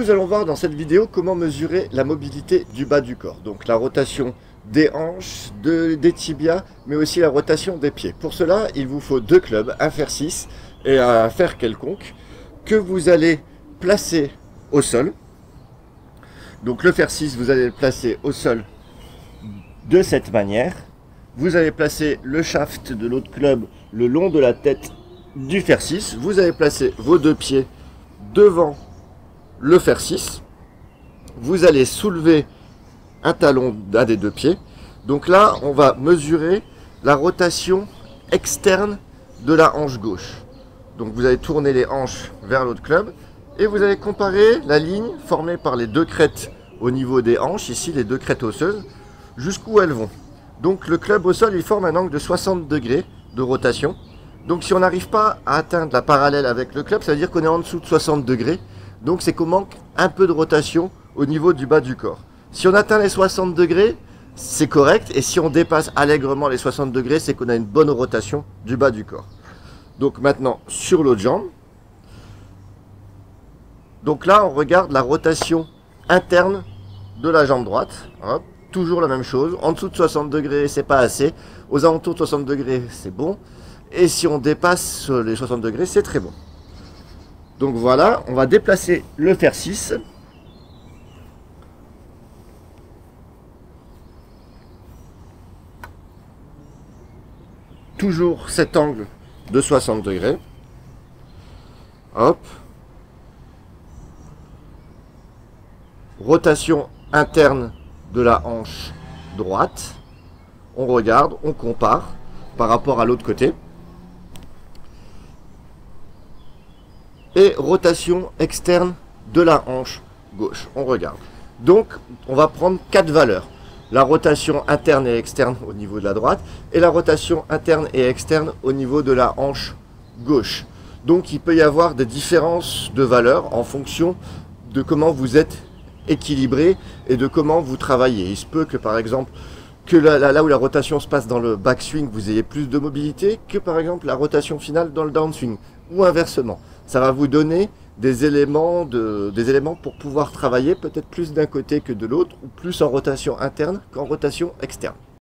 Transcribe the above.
Nous allons voir dans cette vidéo comment mesurer la mobilité du bas du corps. Donc la rotation des hanches, des tibias, mais aussi la rotation des pieds. Pour cela, il vous faut deux clubs, un fer 6 et un fer quelconque, que vous allez placer au sol. Donc le fer 6, vous allez le placer au sol de cette manière. Vous allez placer le shaft de l'autre club le long de la tête du fer 6. Vous allez placer vos deux pieds devant le fer 6. Vous allez soulever un talon d'un des deux pieds. Donc là, on va mesurer la rotation externe de la hanche gauche. Donc vous allez tourner les hanches vers l'autre club et vous allez comparer la ligne formée par les deux crêtes au niveau des hanches, ici les deux crêtes osseuses, jusqu'où elles vont. Donc le club au sol, il forme un angle de 60 degrés de rotation. Donc si on n'arrive pas à atteindre la parallèle avec le club, ça veut dire qu'on est en dessous de 60 degrés. Donc c'est qu'on manque un peu de rotation au niveau du bas du corps. Si on atteint les 60 degrés, c'est correct. Et si on dépasse allègrement les 60 degrés, c'est qu'on a une bonne rotation du bas du corps. Donc maintenant, sur l'autre jambe. Donc là, on regarde la rotation interne de la jambe droite. Hop, toujours la même chose. En dessous de 60 degrés, c'est pas assez. Aux alentours de 60 degrés, c'est bon. Et si on dépasse les 60 degrés, c'est très bon. Donc voilà, on va déplacer le fer 6. Toujours cet angle de 60 degrés. Hop. Rotation interne de la hanche droite. On regarde, on compare par rapport à l'autre côté. Et rotation externe de la hanche gauche. On regarde. Donc, on va prendre 4 valeurs. La rotation interne et externe au niveau de la droite et la rotation interne et externe au niveau de la hanche gauche. Donc, il peut y avoir des différences de valeurs en fonction de comment vous êtes équilibré et de comment vous travaillez. Il se peut que, par exemple, que là où la rotation se passe dans le backswing, vous ayez plus de mobilité que, par exemple, la rotation finale dans le downswing ou inversement. Ça va vous donner des éléments pour pouvoir travailler peut-être plus d'un côté que de l'autre ou plus en rotation interne qu'en rotation externe.